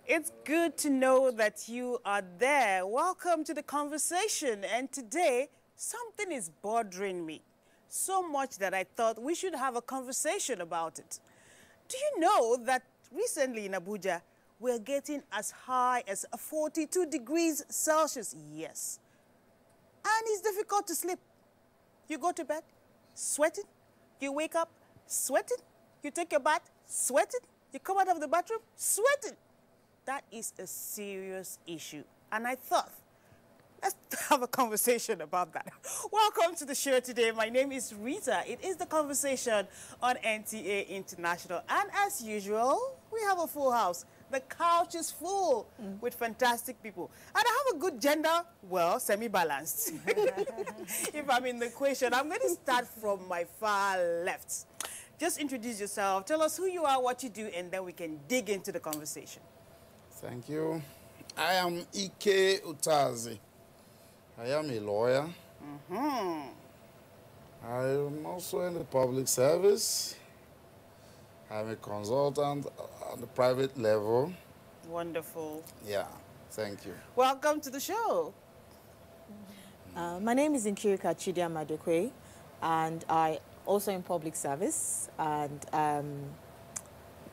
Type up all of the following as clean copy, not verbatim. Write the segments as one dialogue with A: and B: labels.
A: It's good to know that you are there. Welcome to the conversation. And today, something is bothering me. So much that I thought we should have a conversation about it. Do you know that recently in Abuja, we're getting as high as 42 degrees Celsius? Yes. And it's difficult to sleep. You go to bed, sweating. You wake up, sweating. You take your bath, sweating. You come out of the bathroom, sweating. That is a serious issue. And I thought, let's have a conversation about that. Welcome to the show today. My name is Rita. It is the conversation on NTA International. And as usual, we have a full house. The couch is full with fantastic people. And I have a good gender, well, semi-balanced. If I'm in the equation, I'm going to start from my far left. Just introduce yourself. Tell us who you are, what you do, and then we can dig into the conversation.
B: Thank you. I am Ike Utazi. I am a lawyer. I'm also in the public service. I'm a consultant on the private level.
A: Wonderful.
B: Yeah, thank you.
A: Welcome to the show.
C: My name is Nkirika Chidia Madekwe, and I also in public service. And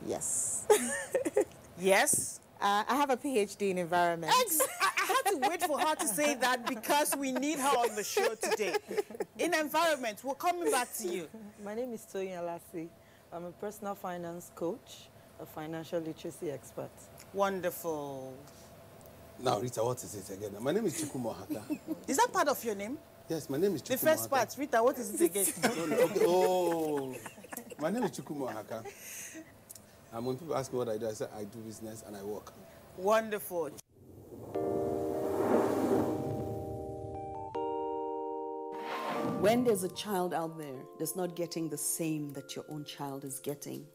C: yes.
A: Yes?
C: I have a PhD in environment.
A: I had to wait for her to say that because we need her on the show today. In environment, we're coming back to you.
D: My name is Toyin Alasi. I'm a personal finance coach, a financial literacy expert.
A: Wonderful.
E: Now, Rita, what is it again? My name is Chukwuma Haka.
A: Is that part of your name?
E: Yes, my name is Chukwuma
A: The first part, Rita, what is it again?
E: Okay. Oh, my name is Chukwuma Haka. And when people ask me what I do, I say I do business and I work.
A: Wonderful.
F: When there's a child out there that's not getting the same that your own child is getting,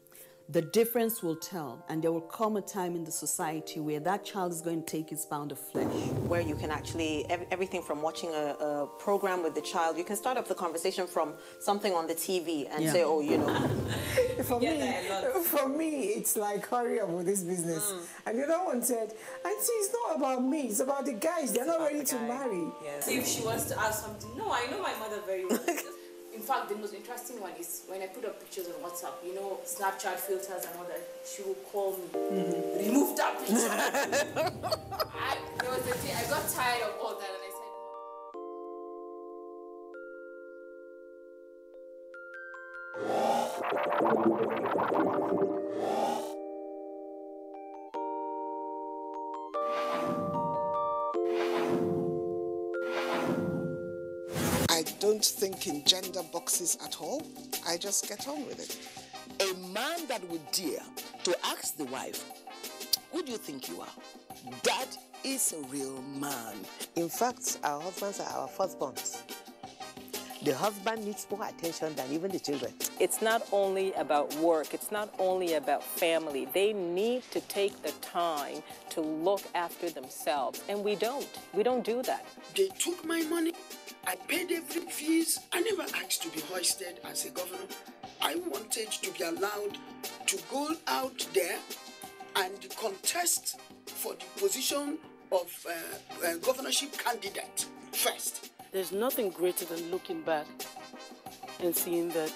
F: the difference will tell, and there will come a time in the society where that child is going to take his pound of flesh.
G: Where you can actually, everything from watching a program with the child, you can start up the conversation from something on the TV and say, oh, you know.
H: For me, it's like, hurry up with this business. And the other one said, Auntie, it's not about me, it's about the guys. They're not ready to marry.
I: Yes. So if she wants to ask something, no, I know my mother very well. In fact, the most interesting one is when I put up pictures on WhatsApp, you know, Snapchat filters and all that, she will call me, remove that picture. There was a day, I got tired of all that and I said,
H: I don't think in gender boxes at all. I just get on with it.
J: A man that would dare to ask the wife, who do you think you are? That is a real man.
K: In fact, our husbands are our firstborns. The husband needs more attention than even the children.
G: It's not only about work, it's not only about family. They need to take the time to look after themselves, and we don't. We don't do that.
L: They took my money. I paid every fees. I never asked to be hoisted as a governor. I wanted to be allowed to go out there and contest for the position of governorship candidate first.
M: There's nothing greater than looking back and seeing that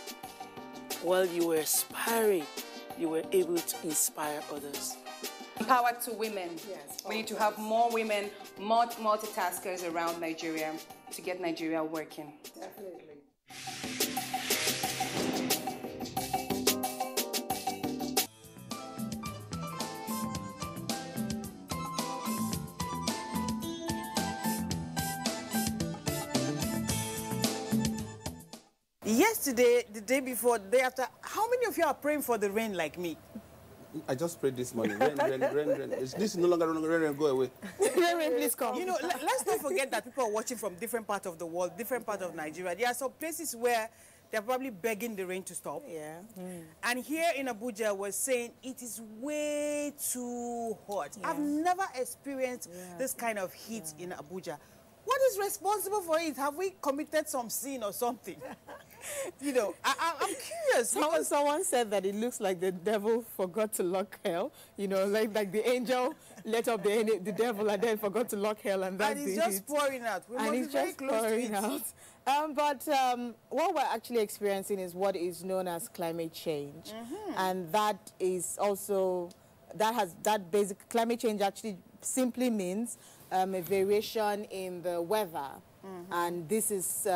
M: while you were aspiring, you were able to inspire others.
N: Power to women. Yes, we need to have more women, more multitaskers around Nigeria to get Nigeria working.
H: Definitely.
A: Yesterday, the day before, the day after, how many of you are praying for the rain like me?
E: I just prayed this morning. Rain, rain, rain, rain. This is no longer rain, go away.
A: Rain, please come. You know, let's not forget that people are watching from different parts of the world, different parts of Nigeria. There are some places where they're probably begging the rain to stop.
C: Yeah.
A: And here in Abuja, we're saying it is way too hot. I've never experienced this kind of heat in Abuja. What is responsible for it? Have we committed some sin or something? You know, I'm curious.
C: Someone said that it looks like the devil forgot to lock hell. You know, like the angel let up the devil and then forgot to lock hell, and that's
A: it's just pouring out. We
C: and it's just pouring out. But what we're actually experiencing is what is known as climate change, and that is also that basic climate change actually simply means a variation in the weather. And this is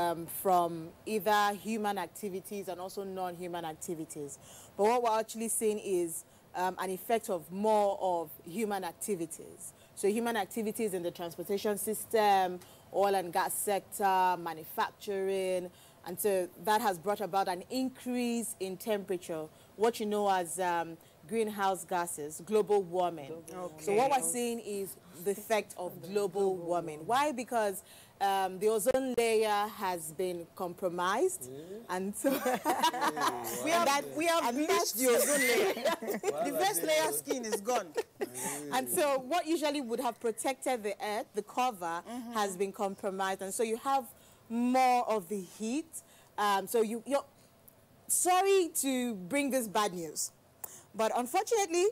C: from either human activities and also non-human activities. But what we're actually seeing is an effect of more of human activities. So human activities in the transportation system, oil and gas sector, manufacturing, and so that has brought about an increase in temperature, what you know as greenhouse gases, global warming. Okay. So what we're seeing is the effect of global warming. Why? Because the ozone layer has been compromised, and so
A: we have bleached the ozone layer. The first layer skin is gone.
C: And so what usually would have protected the earth, the cover, has been compromised, and so you have more of the heat. So you're sorry to bring this bad news, but unfortunately,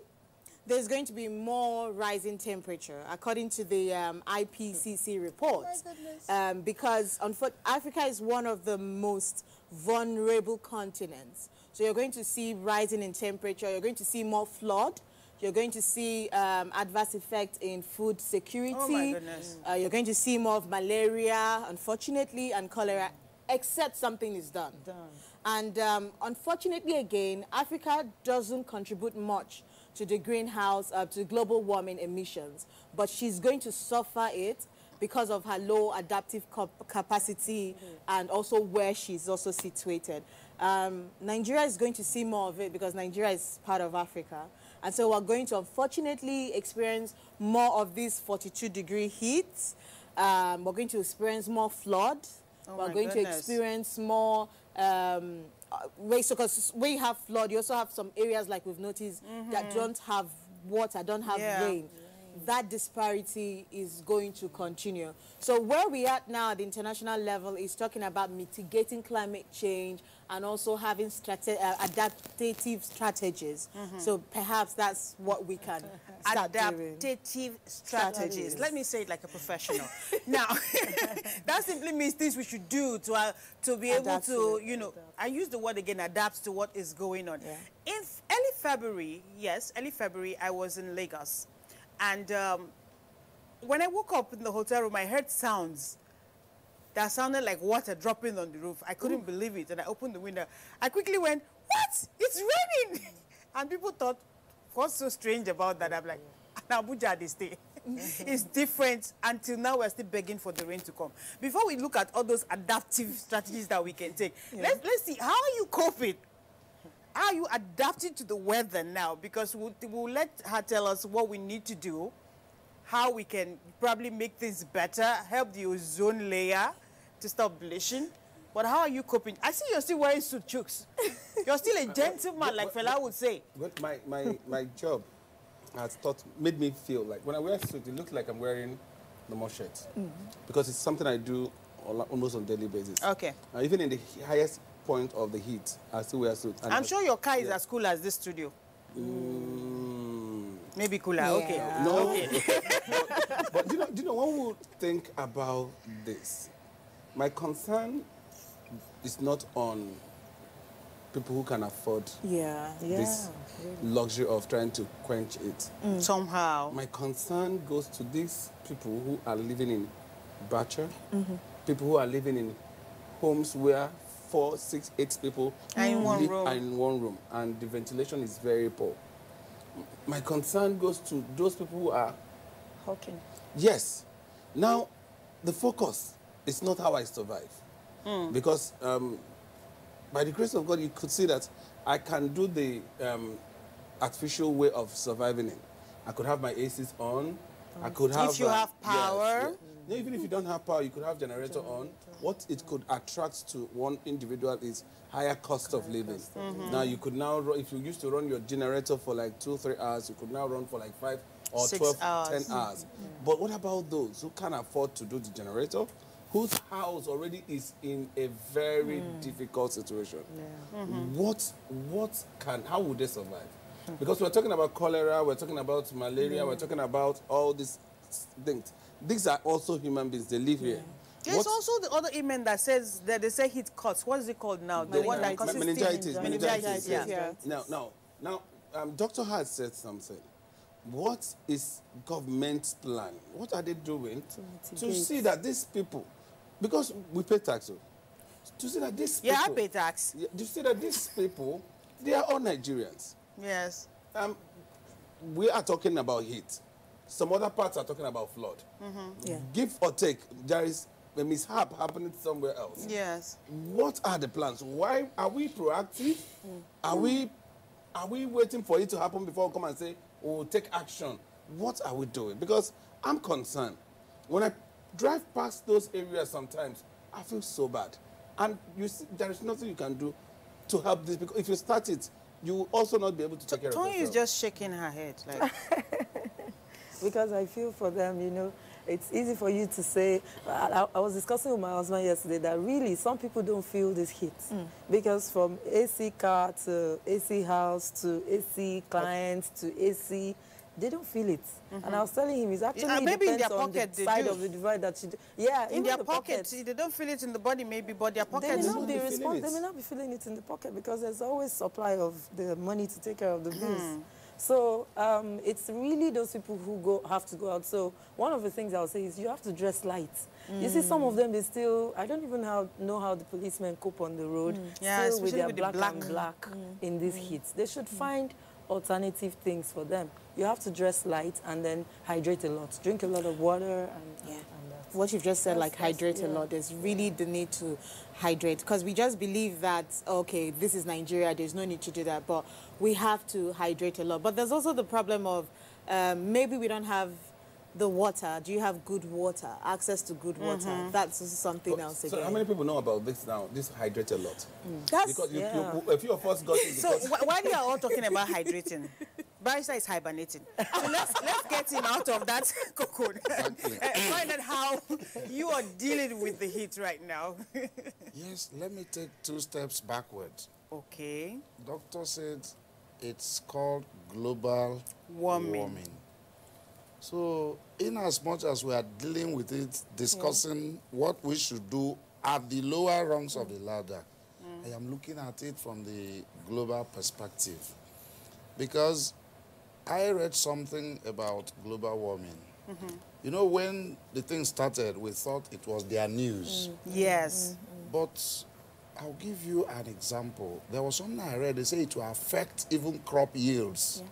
C: there's going to be more rising temperature, according to the IPCC report. Because Africa is one of the most vulnerable continents. So you're going to see rising in temperature, you're going to see more flood, you're going to see adverse effects in food security.
A: Oh my goodness.
C: You're going to see more of malaria, unfortunately, and cholera, except something is done. And unfortunately, again, Africa doesn't contribute much to the greenhouse, to global warming emissions, but she's going to suffer it because of her low adaptive capacity and also where she's also situated. Nigeria is going to see more of it because Nigeria is part of Africa. And so we're going to unfortunately experience more of these 42-degree heat. We're going to experience more flood. We're going to experience more because when you have flood, you also have some areas like we've noticed that don't have water, don't have rain. That disparity is going to continue. So where we are now at the international level is talking about mitigating climate change and also having adaptive strategies. So perhaps that's what we can start doing.
A: Adaptive strategies. Let me say it like a professional. Now, that simply means things we should do to be able to, you know, I use the word again, adapt to what is going on. In early February, early February, I was in Lagos. And when I woke up in the hotel room, I heard sounds that sounded like water dropping on the roof. I couldn't believe it, and I opened the window. I quickly went, what? It's raining! And people thought, what's so strange about that? I'm like, in Abuja they stay. It's different. Until now, we're still begging for the rain to come. Before we look at all those adaptive strategies that we can take, let's see, how are you coping? How are you adapting to the weather now? Because we'll let her tell us what we need to do, how we can probably make things better, help the ozone layer to stop bleaching. But how are you coping? I see you're still wearing suit chooks. You're still a gentleman, like Fela would say.
E: But my job has made me feel like when I wear a suit, it looks like I'm wearing normal shirts. Because it's something I do almost on a daily basis.
A: Okay.
E: Even in the highest point of the heat, I still wear a suit. And
A: I'm sure your car is as cool as this studio. Maybe cooler, okay.
E: No.
A: Okay.
E: But do you know, one would think about this. My concern is not on people who can afford this luxury of trying to quench it.
A: Somehow.
E: My concern goes to these people who are living in Bacha, people who are living in homes where 4, 6, 8 people
A: are in one
E: room, and the ventilation is very poor. My concern goes to those people who are
D: hawking.
E: Yes. Now, the focus is not how I survive, because by the grace of God, you could see that I can do the artificial way of surviving it. I could have my ACs on. I could have...
A: If you have power.
E: Yes, yeah. Even if you don't have power, you could have generator on. What it could attract to one individual is higher cost of living. Now, you could now, if you used to run your generator for like 2-3 hours, you could now run for like 5 or 12, 10 hours. But what about those who can't afford to do the generator, whose house already is in a very difficult situation? How would they survive? Because we're talking about cholera, we're talking about malaria, we're talking about all these things. These are also human beings. They live here.
A: There's also the other ailment that says that they say heat cuts. What is it called now? The one that causes
E: meningitis. Yeah. Now, Dr. Hart said something. What is government's plan? What are they doing to see that these people, because we pay tax, to see that these people...
A: Yeah, I pay tax.
E: To see that these people, they are all Nigerians.
A: Yes.
E: We are talking about heat. Some other parts are talking about flood. Give or take, there is a mishap happening somewhere else.
A: Yes.
E: What are the plans? Why are we proactive? Are we waiting for it to happen before we come and say, oh, take action? What are we doing? Because I'm concerned. When I drive past those areas sometimes, I feel so bad. And you see, there is nothing you can do to help this, because if you start it, you will also not be able to take care of yourself.
A: Tony is just shaking her head. Like.
D: Because I feel for them, you know, it's easy for you to say, I was discussing with my husband yesterday that really some people don't feel this heat. Because from AC car to AC house to AC clients to AC, they don't feel it. And I was telling him, it's actually
A: maybe in their
D: on
A: pocket
D: the side of the divide that you do. Yeah,
A: in their pocket. They don't feel it in the body maybe, but their pockets.
D: They may not be feeling it in the pocket because there's always supply of the money to take care of the bills. So it's really those people who have to go out. So one of the things I'll say is you have to dress light. You see some of them, they still, I don't even know how the policemen cope on the road, still with their black and black in this heat. They should find alternative things for them. You have to dress light and then hydrate a lot. Drink a lot of water and
C: what you've just said, like hydrate a lot, there's really the need to hydrate, because we just believe that, okay, this is Nigeria, there's no need to do that, but we have to hydrate a lot. But there's also the problem of maybe we don't have the water. Do you have good water, access to good water? That's something else again.
E: So how many people know about this now, this hydrate a lot? Because a few of us got it.
A: So while you are all talking about hydrating, Barrister is hibernating. So let's get him out of that cocoon and find out how you are dealing with the heat right now.
B: Yes, let me take 2 steps backwards.
A: Okay.
B: Doctor said it's called global warming. So in as much as we are dealing with it, discussing what we should do at the lower rungs of the ladder, I am looking at it from the global perspective. Because I read something about global warming. You know, when the thing started, we thought it was their news.
A: Yes.
B: But I'll give you an example. There was something I read, they say it will affect even crop yields.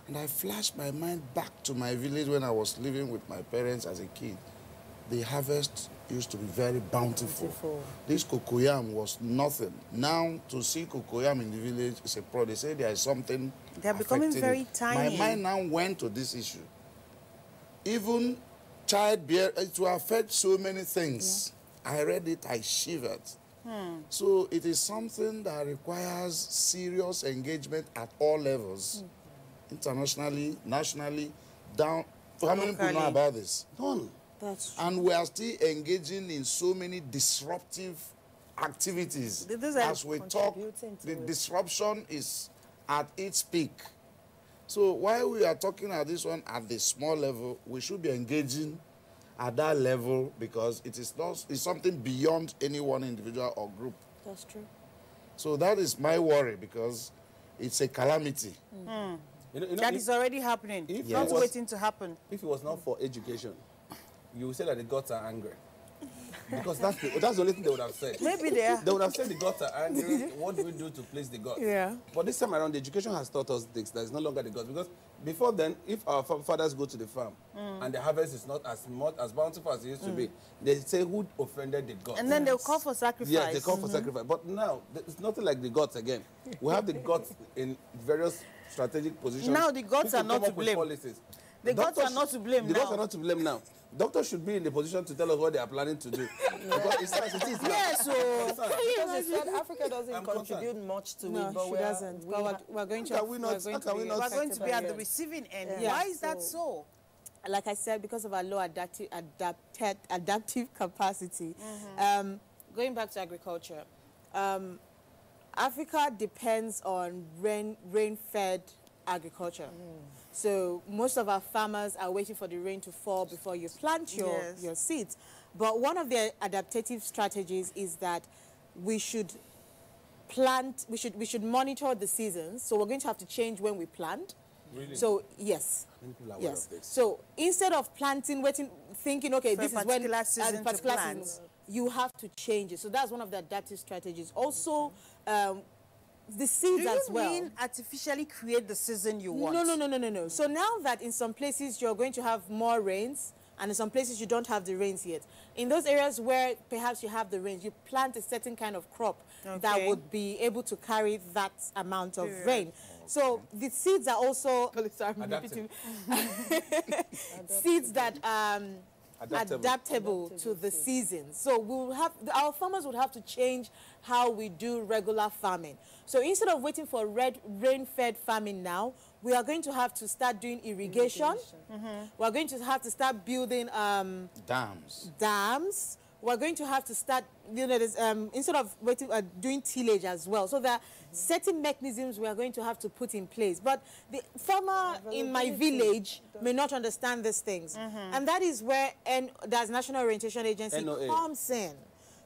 B: And I flashed my mind back to my village when I was living with my parents as a kid. The harvest used to be very bountiful. This cocoyam was nothing. Now, to see cocoyam in the village is a pro. They say there is something
A: They're becoming very tiny.
B: My mind now went to this issue. Even childbearing, it will affect so many things. I read it, I shivered. So it is something that requires serious engagement at all levels. Internationally, nationally, down. How many people know about this? None. And we are still engaging in so many disruptive activities. As we talk, the disruption is at its peak. So while we are talking at this one at the small level, we should be engaging at that level, because it is not, it's something beyond any one individual or group.
D: That's true.
B: So that is my worry, because it's a calamity.
A: That is already happening. It's not waiting to happen.
E: If it was not for education, you would say that the gods are angry. Because that's the only thing they would have said.
A: Maybe they are.
E: They would have said the gutter, and what do we do to place the guts?
C: Yeah.
E: But this time around, the education has taught us this, that it's no longer the guts. Because before then, if our fathers go to the farm and the harvest is not as much as bountiful as it used to be, they say who offended the gods.
A: And then they'll call for sacrifice.
E: Yeah, they call for sacrifice. But now, it's nothing like the gods again. We have the gods in various strategic positions.
A: Now the gods are not to blame.
E: Policies.
A: The gods are not to blame now.
E: The gods are not to blame now. Doctors should be in the position to tell us what they are planning to do. Because it's as it is now.
A: Yes, so
D: because you said Africa doesn't contribute much to it, but
C: she doesn't. But we're going to.
A: We're going to be at the receiving end.
C: Yeah.
A: Why is that so?
C: Like I said, because of our low adaptive capacity. Going back to agriculture, Africa depends on rain-fed agriculture. So most of our farmers are waiting for the rain to fall before you plant your seeds. But one of the adaptive strategies is that we should monitor the seasons. So we're going to have to change when we plant.
E: Really?
C: So yes.
E: Yes.
C: So instead of planting, thinking, okay,
A: For
C: this
A: a
C: is when
A: particular season to plant.
C: you have to change it. So that's one of the adaptive strategies. Also, the seeds as well.
A: Do you mean artificially create the season you want?
C: No. So now that in some places you're going to have more rains, and in some places you don't have the rains yet. In those areas where perhaps you have the rains, you plant a certain kind of crop that would be able to carry that amount of rain. So the seeds are also seeds that adaptable to the seasons. So we'll have our farmers would have to change how we do regular farming. So instead of waiting for rain-fed farming now, we are going to have to start doing irrigation. We're going to have to start building dams. We're going to have to start, instead of waiting, doing tillage as well. So there are certain mechanisms we are going to have to put in place. But the farmer in my village may not understand these things. And that is where there's National Orientation Agency comes in.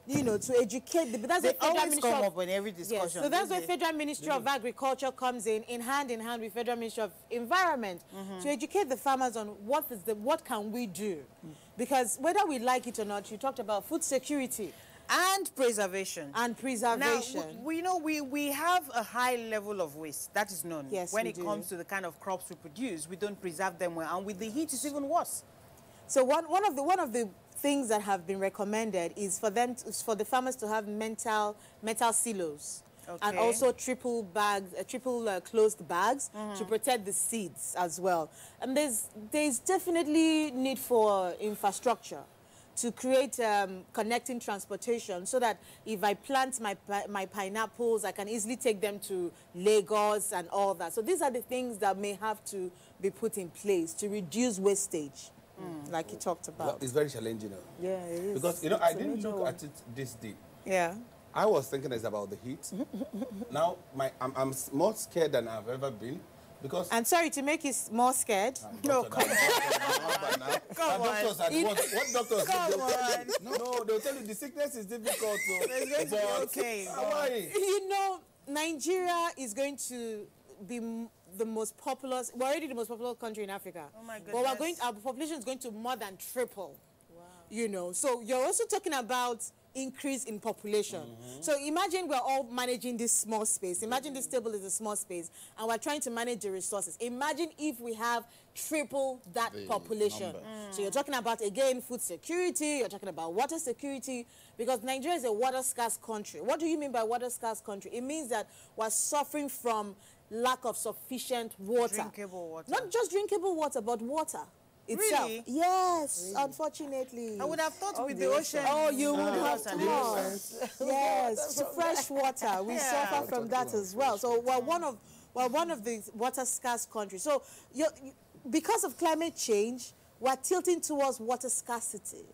C: To educate. That's
A: they always come up in every discussion.
C: Yes, so that's where Federal Ministry of Agriculture comes in hand with Federal Ministry of Environment, to educate the farmers on what can we do. Because whether we like it or not, you talked about food security.
A: And preservation.
C: Now,
A: we have a high level of waste. That is known.
C: Yes,
A: when it comes to the kind of crops we produce, we don't preserve them well. And with the heat, it's even worse.
C: So one of the things that have been recommended is for the farmers to have metal silos. And also triple closed bags to protect the seeds as well. And there's definitely need for infrastructure to create connecting transportation, so that if I plant my pineapples, I can easily take them to Lagos and all that. So these are the things that may have to be put in place to reduce wastage, like you talked about.
E: It's very challenging.
C: Yeah, it is.
E: Because, I didn't look at it this deep.
C: Yeah.
E: I was thinking it's about the heat. Now, I'm more scared than I've ever been. Because
C: I'm sorry to make you more scared.
A: No, come on.
E: Come on. What doctors?
A: Come on.
E: No, they'll tell you the sickness is difficult.
A: Okay.
C: Nigeria is going to be the most populous. We're already the most populous country in Africa.
A: Oh my goodness.
C: But our population is going to more than triple. Wow. So you're also talking about increase in population. So imagine we're all managing this small space. Imagine this table is a small space, and we're trying to manage the resources. Imagine if we have triple that population. So you're talking about, again, food security, you're talking about water security, because Nigeria is a water-scarce country. What do you mean by water-scarce country? It means that we're suffering from lack of sufficient water.
A: Drinkable water.
C: Not just drinkable water, but water itself.
A: Really?
C: Yes, unfortunately.
A: I would have thought with the ocean.
C: Oh, you would have thought. Yes, fresh water. We suffer from that as well. So we're one of the water-scarce countries. So because of climate change, we're tilting towards water scarcity.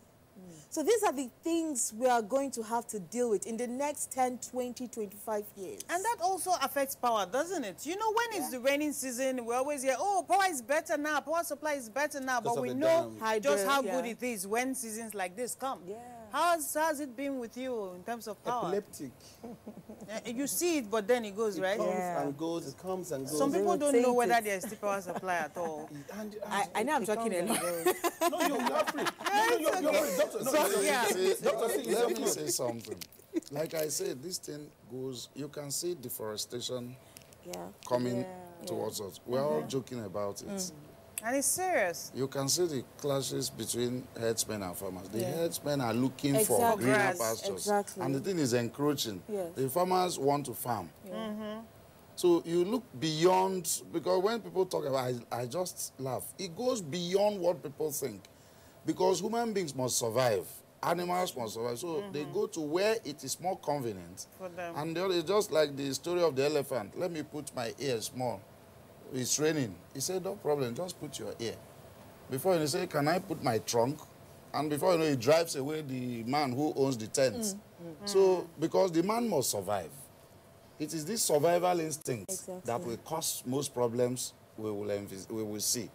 C: So these are the things we are going to have to deal with in the next 10, 20, 25 years.
A: And that also affects power, doesn't it? When it's the raining season, we always hear, oh, power is better now, power supply is better now. But we know just how good it is when seasons like this come. How's it been with you in terms of power?
E: Epileptic.
A: You see it, but then it goes, right?
E: It comes and goes, it comes and goes.
A: Some people don't know whether there's still power supply at all.
C: I know I'm talking a lot.
E: No, you're free. You're free. Doctor,
B: let me say something. Like I said, this thing goes, you can see deforestation coming towards us. We're all joking about it.
A: And it's serious.
B: You can see the clashes between herdsmen and farmers. The herdsmen are looking for greener pastures. And the thing is encroaching. The farmers want to farm. So you look beyond, because when people talk about it, I just laugh. It goes beyond what people think. Because human beings must survive. Animals must survive. So they go to where it is more convenient.
A: For them.
B: And it's just like the story of the elephant. Let me put my ear small. It's raining. He said, no problem, just put your ear. Before you say, can I put my trunk? And before you know, he drives away the man who owns the tent. So, because the man must survive. It is this survival instinct that will cause most problems we will see.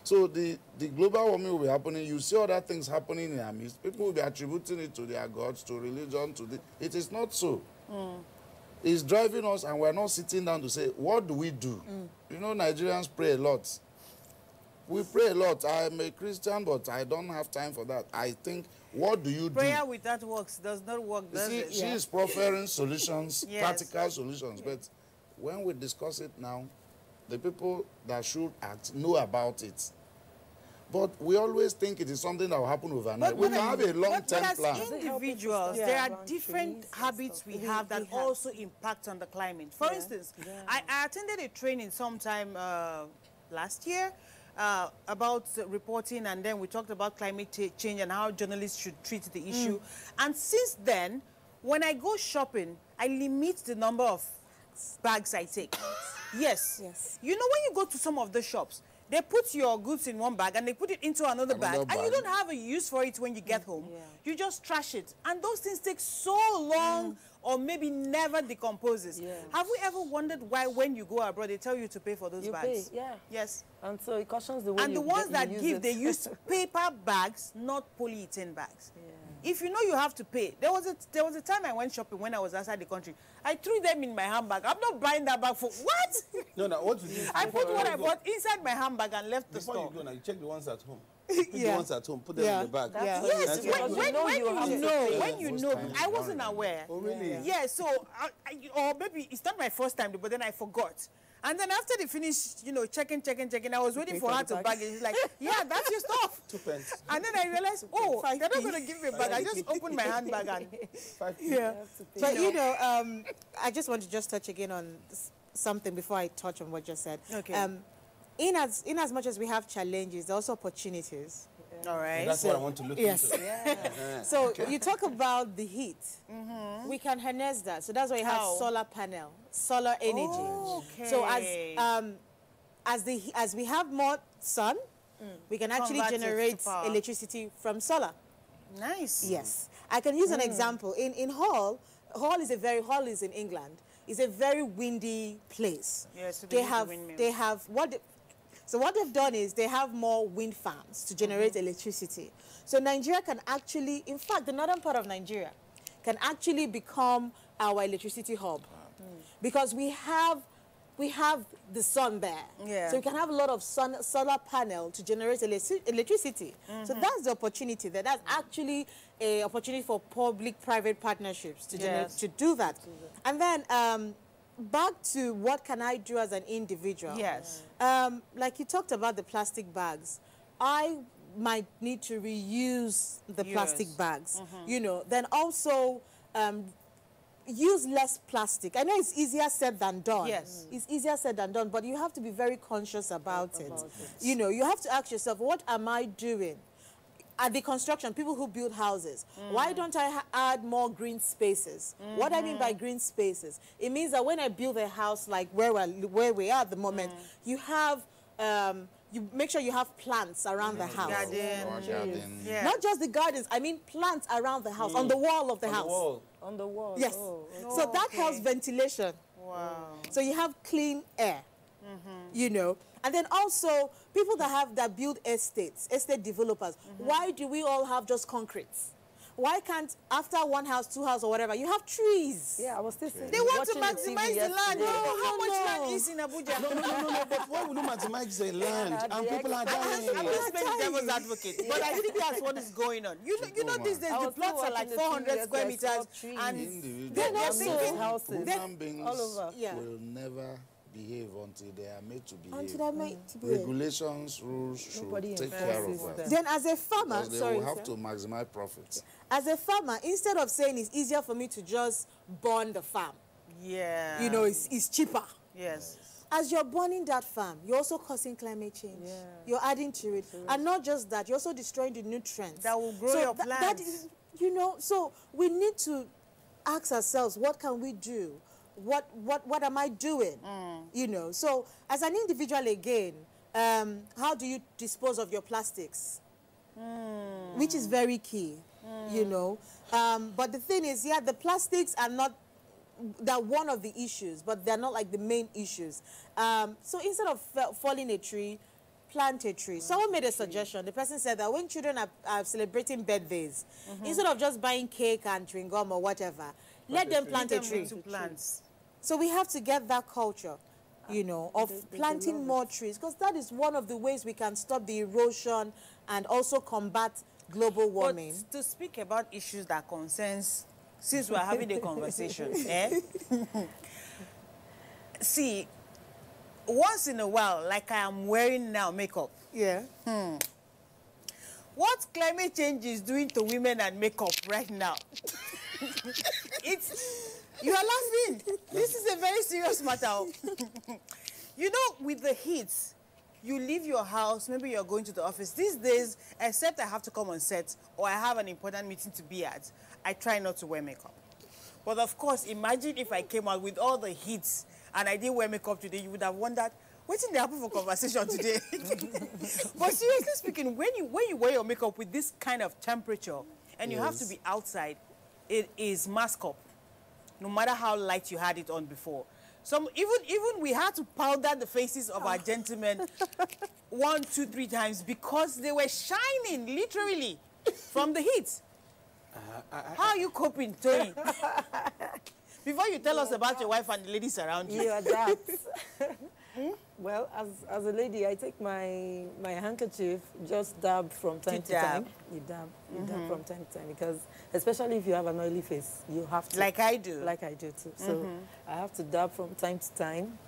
B: So the global warming will be happening. You see other things happening in our midst. People will be attributing it to their gods, to religion, to the... It is not so. It's driving us, and we're not sitting down to say, what do we do? You know, Nigerians pray a lot. We pray a lot. I'm a Christian, but I don't have time for that. I think, what do you do?
A: Prayer without works does not work, does it?
B: She is proffering solutions, practical solutions. But when we discuss it now, the people that should act know about it. But we always think it is something that will happen overnight. We can have a long-term plan.
A: As individuals, there are different habits we have that also impact on the climate. For instance, I attended a training sometime last year about reporting, and then we talked about climate change and how journalists should treat the issue. And since then, when I go shopping, I limit the number of bags I take. Yes. You know, when you go to some of the shops, they put your goods in one bag and they put it into another bag, and you don't have a use for it when you get home. You just trash it. And those things take so long or maybe never decomposes. Have we ever wondered why when you go abroad, they tell you to pay for those bags?
D: Pay,
A: Yes.
D: And so it cautions the way
A: and the ones that give, they use paper bags, not polyethylene bags. If you know you have to pay, there was a time I went shopping when I was outside the country. I threw them in my handbag. I'm not buying that bag for what?
E: No, what you do?
A: I put what I bought inside my handbag and left the store.
E: Before you go now, you check the ones at home. Put the ones at home, put them in the bag.
A: Yes, when you know, I wasn't aware.
E: Oh, really?
A: Yeah, so, or maybe it's not my first time, but then I forgot. And then after they finished, you know, checking, I was waiting for her to bag it. She's like, yeah, that's your stuff.
E: 2 pence.
A: And then I realized, oh, they're not going to give me a bag. I just opened my handbag and...
E: 5
C: But, you know, I just want to just touch again on something before I touch on what you just said.
A: Okay.
C: In as much as we have challenges, there are also opportunities.
A: All right.
E: That's what I want to look into.
C: So you talk about the heat. We can harness that. So that's why you have solar panel, solar energy. So as we have more sun, we can actually generate electricity from solar.
A: Nice.
C: Yes. I can use an example. In Hull is in England. It's a very windy place.
A: Yes,
C: so what they've done is they have more wind farms to generate electricity. So Nigeria can actually, in fact, the northern part of Nigeria can actually become our electricity hub because we have the sun there. So we can have a lot of solar panel to generate electricity. So that's the opportunity there. That's actually an opportunity for public-private partnerships to do that. And then back to what can I do as an individual.
A: Yes.
C: Like you talked about the plastic bags. I might need to reuse the plastic bags. You know, then also use less plastic. I know it's easier said than done.
A: Yes.
C: It's easier said than done, but you have to be very conscious about it. You know, you have to ask yourself, what am I doing? At the construction, people who build houses, why don't I add more green spaces? What I mean by green spaces, it means that when I build a house like where we are at the moment, you have, you make sure you have plants around the house.
A: Garden. Yeah.
C: Not just the gardens, I mean plants around the house, on the wall of the house.
D: On the wall.
C: Yes. So that helps ventilation.
A: Wow.
C: So you have clean air, you know. And then also, people that build estate developers, why do we all have just concrete? why can't, after one house, two houses, or whatever, you have trees?
D: Yeah, I was still saying.
A: They want to maximize the land. You know how much land is in Abuja?
E: No, but why would you maximize the land? And people are dying.
A: I'm just playing devil's advocate. But I think that's what is going on. You know these days, the plots are like 400 square meters. And
B: they're
A: thinking
B: houses. Human beings will never behave until they are made to behave.
C: Until they're made to behave.
B: Regulations, rules should take care of that.
C: Then as a farmer,
B: they will have to maximize profits.
C: As a farmer, instead of saying it's easier for me to just burn the farm.
A: Yeah.
C: You know, it's cheaper.
A: Yes.
C: As you're burning that farm, you're also causing climate change. Yeah. You're adding to it. And not just that, you're also destroying the nutrients.
A: That will grow your plants.
C: That is, you know, so we need to ask ourselves, what can we do? What am I doing? You know, so as an individual again, how do you dispose of your plastics? Which is very key, you know. But the thing is, yeah, the plastics are not, they're one of the issues, but they're not like the main issues. So instead of falling a tree, plant a tree. Someone made a suggestion. The person said that when children are celebrating birthdays, instead of just buying cake and chewing gum or whatever, let them plant a tree. So we have to get that culture, you know, of planting more trees, because that is one of the ways we can stop the erosion and also combat global warming.
A: But to speak about issues that concerns, since we're having a conversation, see, once in a while, like I am wearing now makeup.
C: Yeah.
A: What climate change is doing to women and makeup right now? You are laughing. This is a very serious matter. You know, with the heat, you leave your house, maybe you're going to the office. These days, except I have to come on set or I have an important meeting to be at, I try not to wear makeup. But of course, imagine if I came out with all the heat and I didn't wear makeup today, you would have wondered, what's in the happen for conversation today? But seriously speaking, when you wear your makeup with this kind of temperature and you have to be outside, it is mask up. No matter how light you had it on before. Even we had to powder the faces of our gentlemen 1, 2, 3 times because they were shining, literally, from the heat. How are you coping, Tony? Before you tell us about your wife and the ladies around you.
D: You adapt. Well, as a lady, I take my handkerchief, just dab from time to time. You dab from time to time, because especially if you have an oily face, you have to.
A: Like I do.
D: Like I do too. So I have to dab from time to time.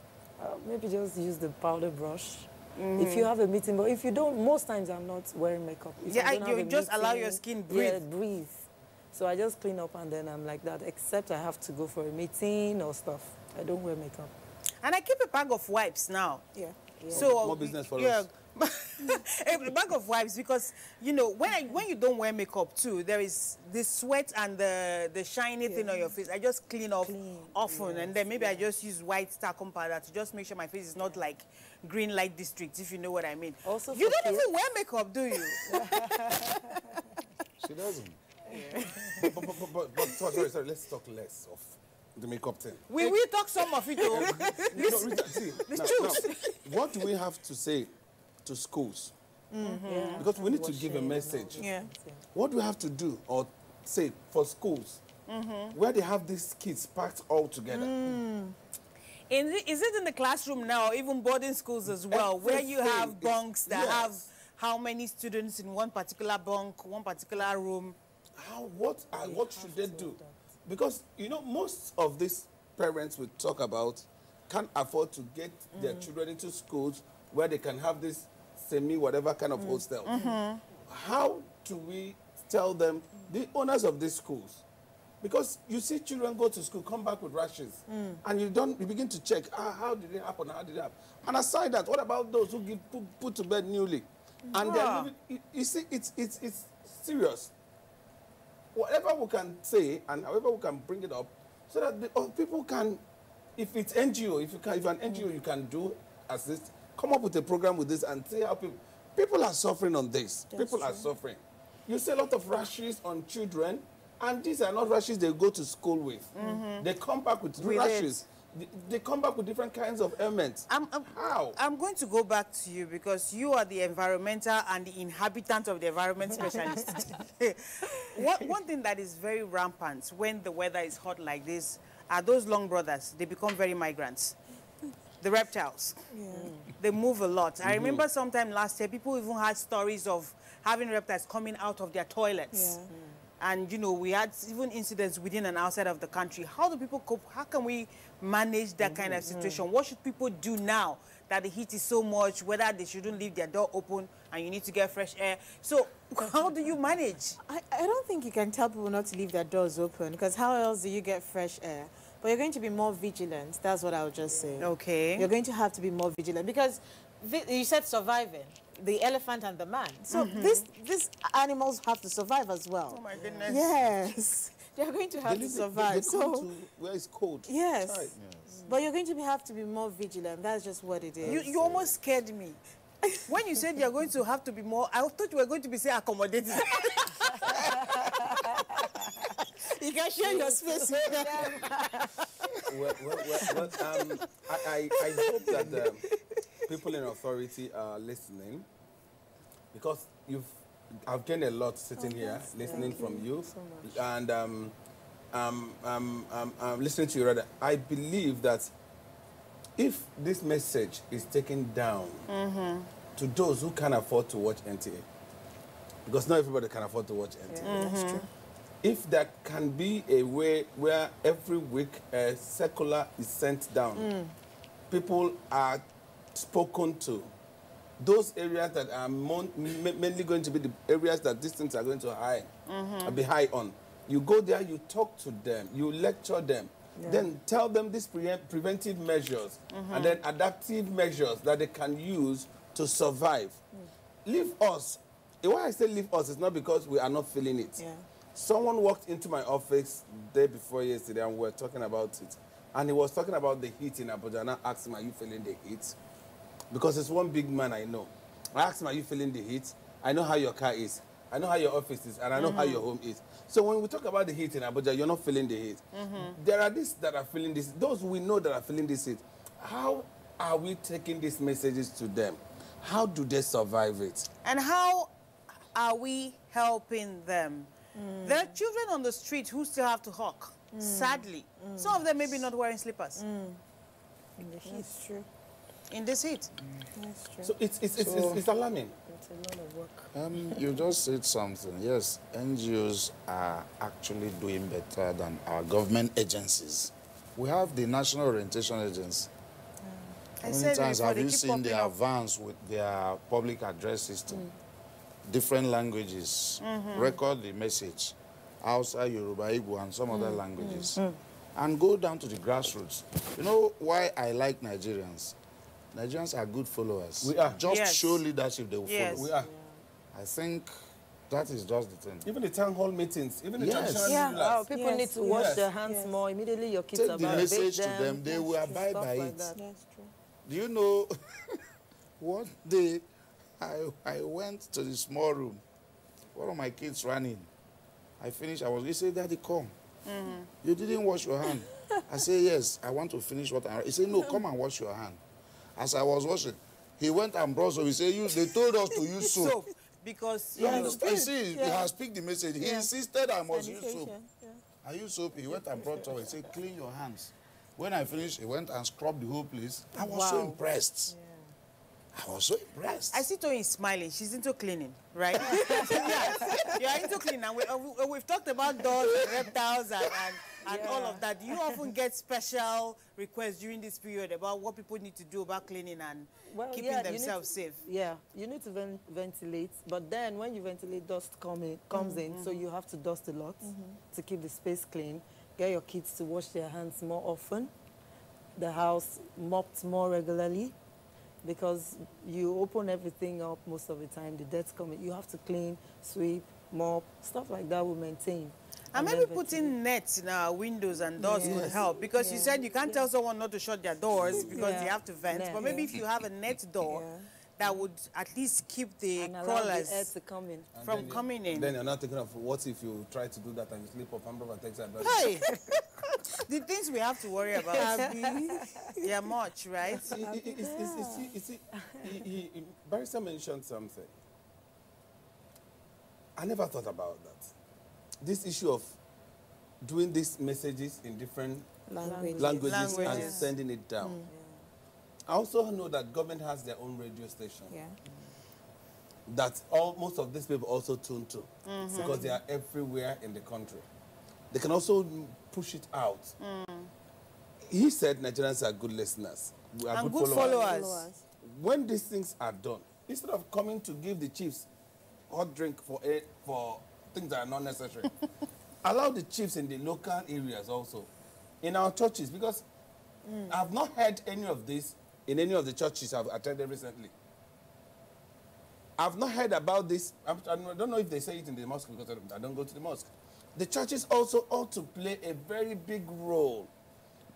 D: Maybe just use the powder brush. If you have a meeting, but if you don't, most times I'm not wearing makeup. If
A: you just allow your skin breathe.
D: Yeah, breathe. So I just clean up and then I'm like that, except I have to go for a meeting or stuff. I don't wear makeup.
A: And I keep a bag of wipes now.
D: Yeah.
A: So
E: more business for us.
A: A bag of wipes, because you know when you don't wear makeup too, there is the sweat and the shiny thing on your face. I just clean off often, and then maybe I just use white talcum powder to just make sure my face is not like green light district, if you know what I mean. Also, you don't even wear makeup, do you?
B: She doesn't.
E: Yeah. but sorry, let's talk less of the makeup thing.
A: We talk some of it, though.
E: Now, what do we have to say to schools? Because we need to give a message. What do we have to do or say for schools where they have these kids packed all together?
A: Is it in the classroom now, even boarding schools as well, where you have bunks that have how many students in one particular bunk, one particular room?
E: What should they do? Because, you know, most of these parents we talk about can't afford to get their children into schools where they can have this semi-whatever kind of hostel. How do we tell them, the owners of these schools? Because you see children go to school, come back with rashes, and you begin to check, how did it happen, how did it happen? And aside that, what about those who put to bed newly? And they're living, you see, it's serious. Whatever we can say and however we can bring it up, so that people can, if it's NGO, if an NGO you can do assist, come up with a program with this and see how people are suffering on this. People are suffering. You see a lot of rashes on children, and these are not rashes they go to school with. They come back with rashes. they come back with different kinds of ailments. How?
A: I'm going to go back to you because you are the environmental and the inhabitant of the environment specialist. One thing that is very rampant when the weather is hot like this are those long brothers. They become very migrants. The reptiles. Yeah. They move a lot. I remember sometime last year, people even had stories of having reptiles coming out of their toilets. Yeah. And, you know, we had even incidents within and outside of the country. How do people cope? How can we manage that kind of situation? What should people do now that the heat is so much, whether they shouldn't leave their door open and you need to get fresh air? So how do you manage?
C: I don't think you can tell people not to leave their doors open, because how else do you get fresh air? But you're going to be more vigilant. That's what I would just say. Okay. You're going to have to be more vigilant because you said surviving, the elephant and the man. So these animals have to survive as well. Oh my goodness. Yes. They're going to have to survive.
E: They come to where it's cold.
C: Yes. Yes. But you're going to have to be more vigilant. That's just what it is.
A: You almost scared me. When you said you're going to have to be more, I thought you were going to be say accommodating. You can share your space with them.
E: I hope that people in authority are listening, because I've gained a lot sitting here, listening from you, so and listening to you rather. I believe that if this message is taken down to those who can afford to watch NTA, because not everybody can afford to watch NTA. That's true. If there can be a way where every week a circular is sent down, people are spoken to, those areas that are mainly going to be the areas that these things are going to be high on. You go there, you talk to them, you lecture them, then tell them these preventive measures and then adaptive measures that they can use to survive. Leave us. Why I say leave us is not because we are not feeling it. Yeah. Someone walked into my office day before yesterday and we were talking about it. And he was talking about the heat in Abuja, and I asked him, are you feeling the heat? Because it's one big man I know. I asked him, are you feeling the heat? I know how your car is. I know how your office is, and I know how your home is. So when we talk about the heat in Abuja, you're not feeling the heat. There are these that are feeling this. Those we know that are feeling this heat. How are we taking these messages to them? How do they survive it?
A: And how are we helping them? There are children on the street who still have to hawk, sadly. Some of them may be not wearing slippers.
D: In the heat. That's true.
A: In this heat.
D: That's true.
E: So it's alarming.
D: It's a lot of work.
B: You just said something. Yes, NGOs are actually doing better than our government agencies. We have the National Orientation Agency. How many times have you seen their vans with their public address system? Different languages, record the message, Hausa, Yoruba, Igbo, and some other languages, and go down to the grassroots. You know why I like Nigerians? Nigerians are good followers.
E: We are.
B: Just show leadership, they will follow.
E: We are.
B: I think that is just the thing.
E: Even the town hall meetings, even the traditional
D: rulers. People need to wash their hands more. Immediately your kids
B: take the message to them, they will abide by it. That's true. Do you know, one day, I went to the small room. One of my kids ran in. I finished. He said, Daddy, come. You didn't wash your hand. I said, yes, I want to finish what I... He said, no, come and wash your hand. As I was washing, he went and brought soap. He said, they told us to use soap.
A: Because...
B: You understand? See, he has picked the message. He insisted I must use soap. I used soap. He went and brought soap. He said, clean your hands. When I finished, he went and scrubbed the whole place. I was so impressed. I was so impressed.
A: I see Toyin smiling. She's into cleaning, right? Yes, you're into cleaning. And we've talked about dogs and reptiles and all of that. Do you often get special requests during this period about what people need to do about cleaning and keeping themselves safe?
D: Yeah, you need to ventilate. But then when you ventilate, dust comes in. So you have to dust a lot to keep the space clean. Get your kids to wash their hands more often. The house mopped more regularly. Because you open everything up most of the time, the dirt's coming. You have to clean, sweep, mop, stuff like that will maintain.
A: And maybe putting nets in our windows and doors could help. Because you said you can't tell someone not to shut their doors because they have to vent. But maybe if you have a net door, that would at least keep the crawlers from coming in.
E: Then you're not thinking of what if you try to do that and you slip up and takes advantage.
A: Hey! the things we have to worry about. Yeah, much, right?
E: You see, Barrister mentioned something. I never thought about that. This issue of doing these messages in different languages and sending it down. I also know that government has their own radio station. That most of these people also tune to because they are everywhere in the country. They can also push it out. He said Nigerians are good listeners. We are good followers. When these things are done, instead of coming to give the chiefs hot drink for things that are not necessary, allow the chiefs in the local areas also, in our churches, because I've not heard any of this in any of the churches I've attended recently. I've not heard about this. I don't know if they say it in the mosque because I don't go to the mosque. The churches also ought to play a very big role.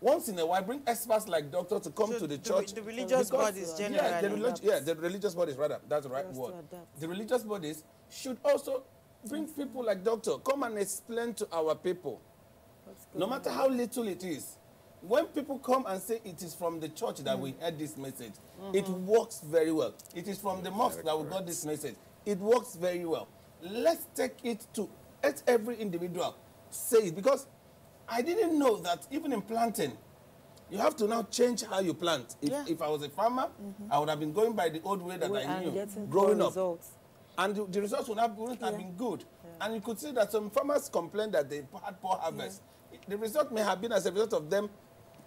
E: Once in a while, bring experts like doctors to come to the church.
A: The religious bodies generally.
E: The religious bodies, rather. That's the right word. The religious bodies should also bring people like doctor. Come and explain to our people. No matter how little it is. When people come and say it is from the church that we heard this message, it works very well. It is from the mosque that we got this message. It works very well. Let's take it to every individual say it, because I didn't know that even in planting, you have to now change how you plant. If I was a farmer, I would have been going by the old way that I knew growing up. And the results wouldn't have been good. And you could see that some farmers complained that they had poor harvest. The result may have been as a result of them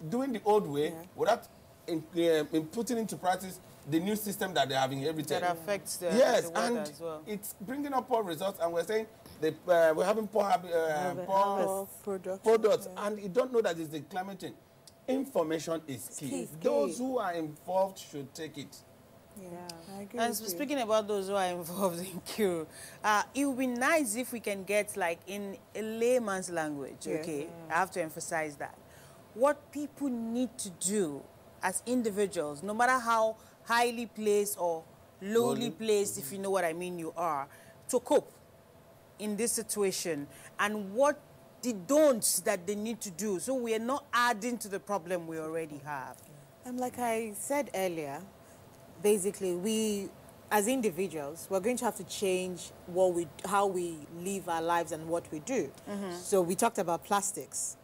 E: doing the old way without putting into practice the new system that they have inherited.
A: That affects the
E: and
A: as well.
E: It's bringing up poor results, and we're saying we're having poor products, and you don't know that it's the climate change. Information is key. Those who are involved should take it.
A: I agree. And speaking about those who are involved in cure, it would be nice if we can get like in a layman's language, okay? I have to emphasize that. What people need to do as individuals, no matter how highly placed or lowly placed, if you know what I mean, you are, to cope in this situation, and what the don'ts that they need to do, so we are not adding to the problem we already have.
C: Like I said earlier, basically, we, as individuals, we're going to have to change how we live our lives and what we do. So we talked about plastics,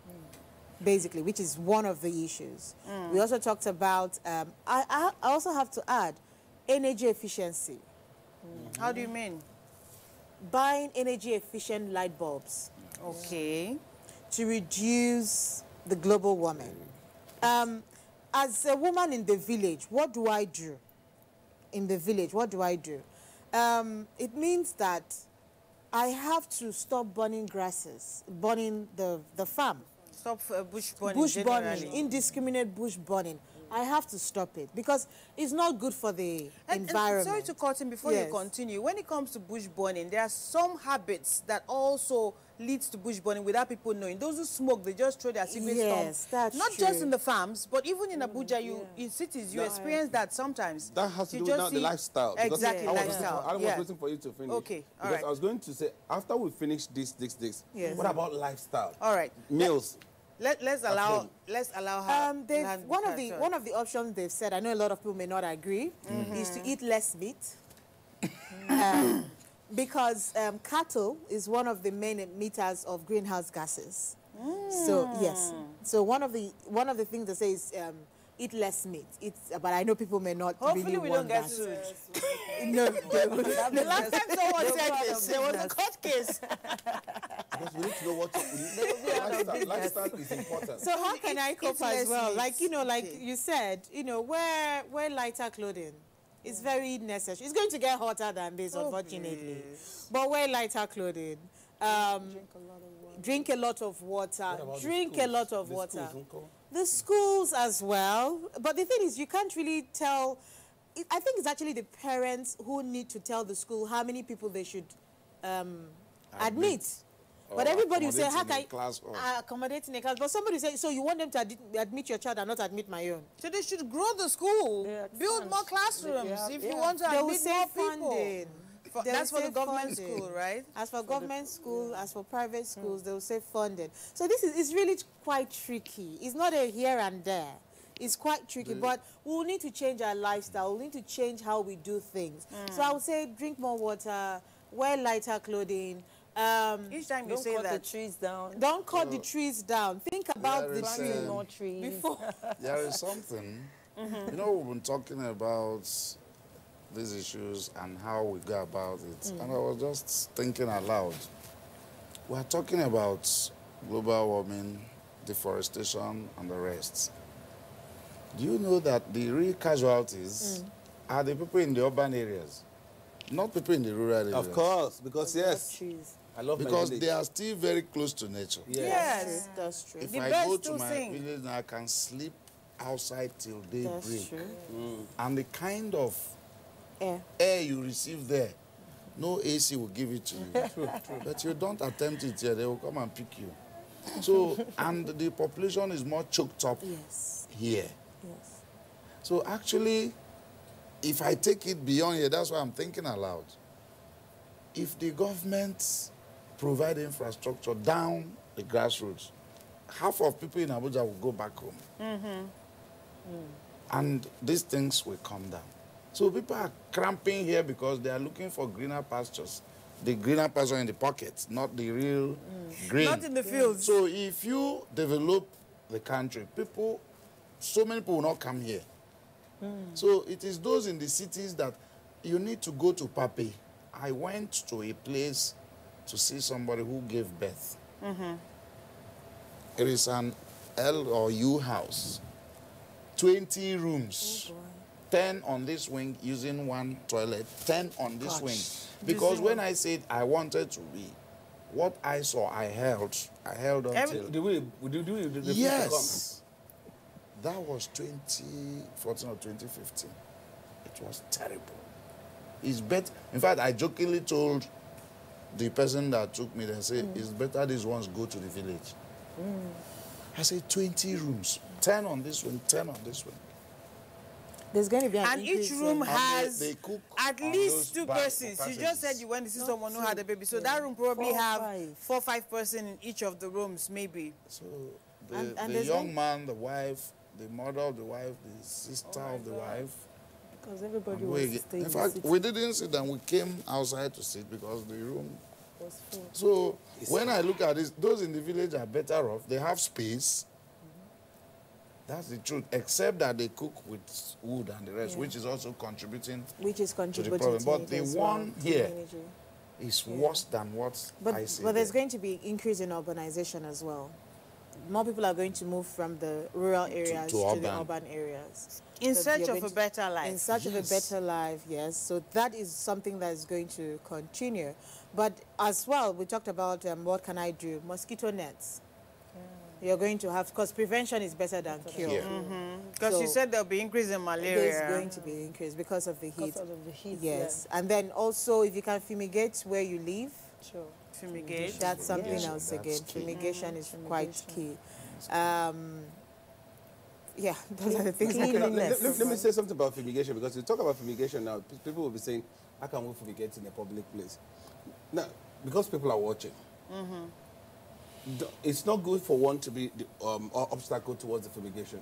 C: basically, which is one of the issues. We also talked about, I also have to add, energy efficiency.
A: How do you mean?
C: Buying energy-efficient light bulbs.
A: Okay.
C: To reduce the global warming. As a woman in the village, what do I do? In the village, what do I do? It means that I have to stop burning grasses, burning the farm.
A: Stop bush burning.
C: Bush burning, indiscriminate bush burning. I have to stop it because it's not good for the environment.
A: Sorry to cut in before you continue. When it comes to bush burning, there are some habits that also leads to bush burning without people knowing. Those who smoke, they just throw their cigarette
C: Yes, that's
A: not
C: true.
A: just in the farms, but even in Abuja, in cities, you experience that sometimes.
E: That has to do with the lifestyle.
A: Exactly,
E: lifestyle. I was waiting for you to finish.
A: Okay, all
E: because
A: right.
E: I was going to say, after we finish this, what about lifestyle?
A: All right.
E: Meals.
A: Let's allow her.
C: One of the options they've said, I know a lot of people may not agree, is to eat less meat. Because cattle is one of the main emitters of greenhouse gases. So yes. So one of the things they say is eat less meat. But I know people may not really want that.
A: Hopefully we don't get sued.
C: No,
A: the last time someone said this, there was a court case.
E: Because we need to know what lifestyle is important.
C: So how can I cope as well? Like, you said, wear lighter clothing. It's very necessary. It's going to get hotter than this, unfortunately.
A: Please.
C: But wear lighter clothing. Drink a lot of water. Drink a lot of water. The schools as well. But the thing is, you can't really tell. I think it's actually the parents who need to tell the school how many people they should admit. But everybody will say, how can I accommodate in a class? But somebody will say, so you want them to admit your child and not admit my own?
A: So they should grow the school, build more classrooms if you want to admit more people. That's for the government school, right?
C: As for government school, as for private schools, they will say funded. So this is really quite tricky. It's not a here and there. It's quite tricky, but we'll need to change our lifestyle. We'll need to change how we do things. So I would say drink more water, wear lighter clothing.
A: Each time you say that,
D: don't cut the trees down.
C: Don't cut the trees down. Think about the trees.
D: More trees.
C: Before.
B: There is something. You know, we've been talking about these issues and how we go about it. And I was just thinking aloud. We're talking about global warming, deforestation, and the rest. Do you know that the real casualties are the people in the urban areas, not people in the rural areas?
E: Of course, because yes, I love my village.
B: Because they are still very close to nature.
A: Yes,
C: that's true.
B: If I go to my village now, I can sleep outside till daybreak.
C: That's true.
B: And the kind of air you receive there, no AC will give it to you. But you don't attempt it here, they will come and pick you. So, and the population is more choked up here.
C: Yes.
B: So actually, if I take it beyond here, that's why I'm thinking aloud. If the government provide infrastructure down the grassroots, half of people in Abuja will go back home. And these things will come down. So people are cramping here because they are looking for greener pastures. The greener pasture in the pockets, not the real green.
A: Not in the fields.
B: So if you develop the country, so many people will not come here. So it is those in the cities that you need to go to Pape. I went to a place to see somebody who gave birth. It is an L or U house. 20 rooms. 10 on this wing using one toilet, 10 on this wing. Because when I said I wanted to be, what I saw, I held on till. Yes. That was 2014 or 2015. It was terrible. It's better. In fact, I jokingly told the person that took me there, say, it's better these ones go to the village. I said 20 rooms, 10 on this wing, 10 on this wing.
C: There's going to be an
A: and each room has
B: they cook
A: at least 2 persons. You just said you went to see someone who had a baby. So that room probably have 4 or 5 persons in each of the rooms, maybe.
B: So the young man, the wife, the mother of the wife, the sister of the wife.
D: Because everybody was staying.
B: In fact, we didn't sit and we came outside to sit because the room
D: was full.
B: So when I look at this, those in the village are better off. They have space. That's the truth, except that they cook with wood and the rest, which is also contributing to the problem. But the one here is worse than what I see.
C: But there's going to be increase in urbanization as well. More people are going to move from the rural areas to the urban areas.
A: In search of a better life.
C: In search of a better life, yes. So that is something that is going to continue. But as well, we talked about what can I do? Mosquito nets. You're going to have, because prevention is better than cure.
A: Because you said there'll be increase in malaria.
C: There's going to be increase because of the heat.
D: Because of the heat,
C: yes. And then also, if you can fumigate where you live.
D: Sure.
A: Fumigate.
C: That's something else again. Fumigation is quite key. Yeah, those are the things.
E: Let me say something about fumigation, because you talk about fumigation now, people will be saying, how can we fumigate in a public place? Now, because people are watching. It's not good for one to be the obstacle towards the fumigation.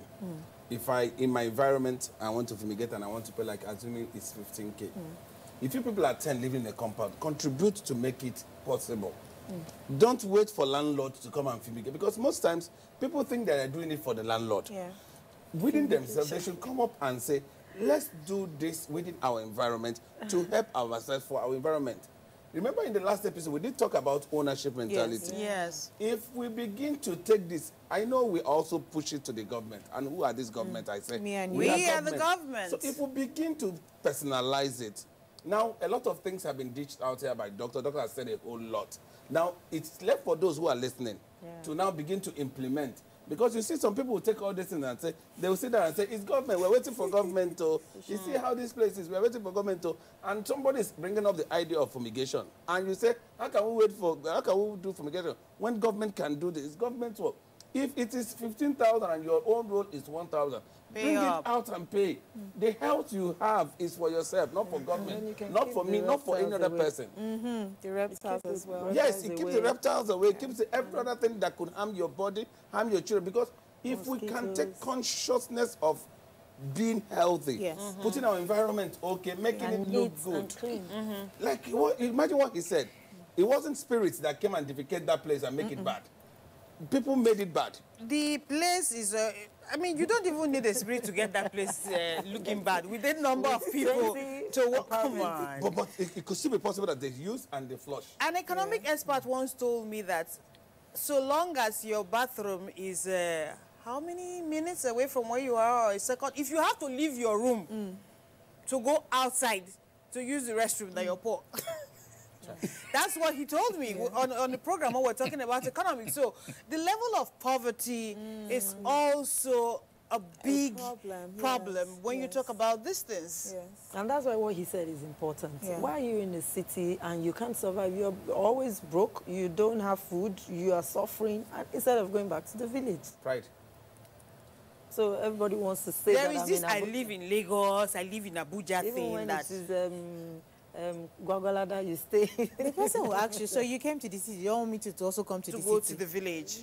E: If in my environment, I want to fumigate and I want to pay, like, assuming it's 15K. If you people are 10 living in a compound, contribute to make it possible. Don't wait for landlords to come and fumigate, because most times people think that they're doing it for the landlord. Within themselves, they should come up and say, let's do this within our environment to help ourselves for our environment. Remember in the last episode, we did talk about ownership mentality.
A: Yes.
E: If we begin to take this, I know we also push it to the government. And who are this government, I say?
C: Me and you.
A: We are the government.
E: So if we begin to personalize it, now a lot of things have been dished out here by Doctor. Doctor has said a whole lot. Now it's left for those who are listening to now begin to implement. Because you see, some people will take all this in and say, they will sit there and say, it's government, we're waiting for government to. You see how this place is, we're waiting for government to. And somebody is bringing up the idea of fumigation. And you say, how can we do fumigation when government can do this? Government work. If it is 15,000 and your own role is 1,000, bring
A: up.
E: it out and pay. The health you have is for yourself, not for government, not for me, not for any other person.
C: The reptiles as well.
E: Yes, it keeps the reptiles away. It keeps every other thing that could harm your body, harm your children. Because if we can take consciousness of being healthy, putting our environment okay, making it look good. Like, imagine what he said. It wasn't spirits that came and defecate that place and make it bad. People made it bad.
A: The place is, I mean, you don't even need a spirit to get that place looking bad. With the number of people to work. Come on.
E: But it could still be possible that they use and they flush.
A: An economic expert once told me that so long as your bathroom is how many minutes away from where you are, or a second, if you have to leave your room to go outside to use the restroom, then you're poor. That's what he told me on the program when we're talking about economics. So the level of poverty is also a big problem when you talk about these things.
D: And that's why what he said is important.
A: Yeah.
D: Why are you in the city and you can't survive? You're always broke, you don't have food, you are suffering, and instead of going back to the village.
E: Right.
D: So everybody wants to say
A: there
D: that
A: is this, I live in Lagos, I live in Abuja
D: even
A: thing.
D: when
A: That
D: it is Gwagwalada, you stay.
C: The person will ask you, so you came to the city, you don't want me to also come to the city?
A: go to the village.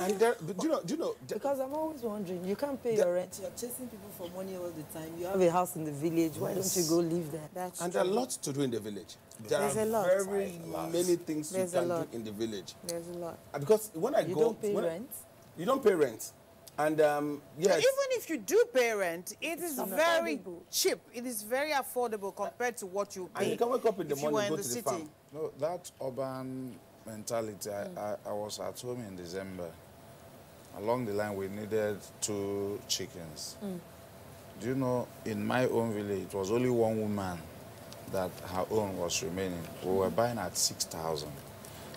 E: And there, do you know?
D: Because I'm always wondering, you can't pay your rent. You're chasing people for money all the time. You have a house in the village. Why don't you go live there?
E: And there are lots to do in the village.
C: There's a lot.
E: Very many things you can do in the village.
C: There's a lot.
E: Because when I
D: You
E: go...
D: don't pay rent?
E: You don't pay rent. And yes.
A: Even if you do pay rent, it is very cheap. It is very affordable compared to what you pay.
E: And you can wake up in the
A: if you
E: morning
A: were
E: and go
A: in
E: to the farm.
B: No, that urban mentality, I was at home in December. Along the line, we needed 2 chickens. Do you know, in my own village, it was only one woman that her own was remaining. We were buying at 6,000.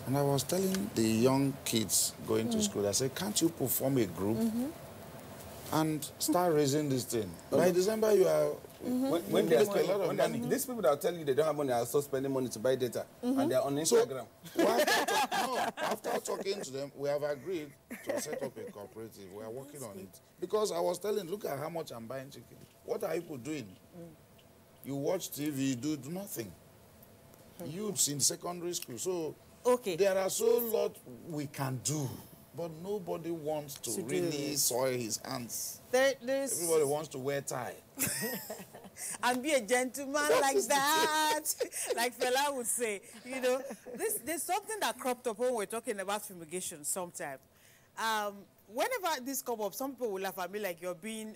B: And I was telling the young kids going to school, I said, can't you perform a group and start raising this thing? By December, you are...
E: When they spend a lot of money. These people that are telling you they don't have money are also spending money to buy data. And they're on Instagram.
B: So, after talking to them, we have agreed to set up a cooperative. We are working on it. Because I was telling, look at how much I'm buying chicken. What are people doing? You watch TV, you do nothing. Youths in secondary school. So there are so lot we can do. But nobody wants to really soil his hands. Everybody wants to wear tie.
A: And be a gentleman like that. Like Fela would say. You know, there's something that cropped up when we're talking about fumigation sometime. Whenever this comes up, some people will laugh at me like you're being,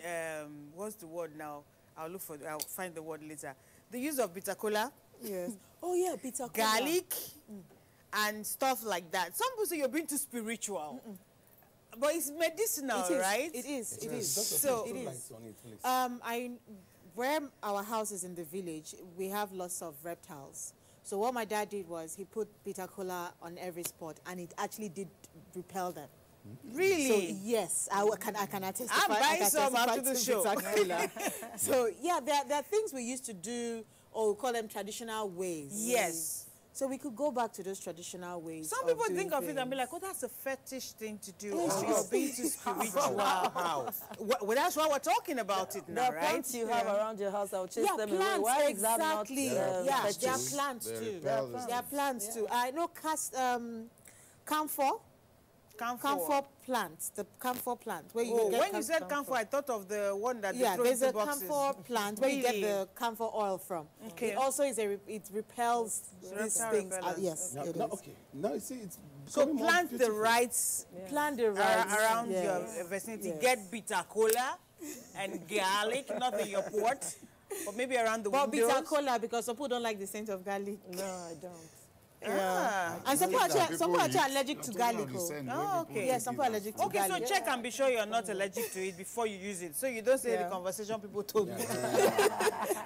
A: what's the word now? I'll find the word later. The use of bitter cola.
C: Yes. Oh yeah, bitter cola.
A: Garlic. And stuff like that. Some people say you're being too spiritual. But it's medicinal, right?
C: It is.
A: So,
C: it is. Where our house is in the village, we have lots of reptiles. So what my dad did was he put bitter cola on every spot, and it actually did repel them.
A: Really?
C: So, yes, I can attest.
A: I'm buying some after the show.
C: So yeah, there are things we used to do, or we call them traditional ways.
A: Yes.
C: So we could go back to those traditional ways.
A: Some people think of it and be like, oh, that's a fetish thing to do. Or you're being too spiritual. Well, that's why we're talking about it now, right?
D: The plants you have around your house, I'll chase them away.
C: Plants,
D: Why is that not
C: exactly. There are plants too. There are plants too. I know camphor plants, the camphor plant. Where you
A: when you said camphor, I thought of the one that
C: there's a camphor plant where you get the camphor oil from.
A: Okay.
C: It also is it repels these things. Yes, it is.
E: Okay. Now you see, it's
A: so plant the right around
C: yes.
A: your vicinity. Yes. Get bitter cola and garlic, not in your pot, but maybe around the windows.
C: But bitter cola, because some people don't like the scent of garlic.
D: No, I don't.
C: And some people are actually allergic to garlic.
A: Oh, okay.
C: Yes, some people are allergic to garlic.
A: Okay, so check and be sure you're not allergic to it before you use it. So you don't say the conversation people told me.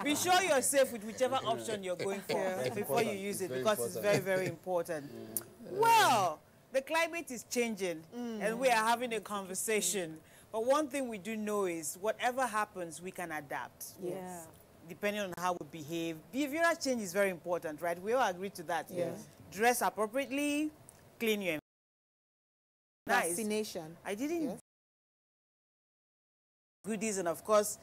A: Be sure you're safe with whichever option you're going for before you use it, because it's very, very important. Well, the climate is changing and we are having a conversation. But one thing we do know is whatever happens, we can adapt.
C: Yes.
A: Depending on how we behave. Behavioral change is very important, right? We all agree to that.
C: Yes.
A: Dress appropriately, clean your environment.
C: procrastination.
A: I didn't
C: Yes.
A: goodies, and of course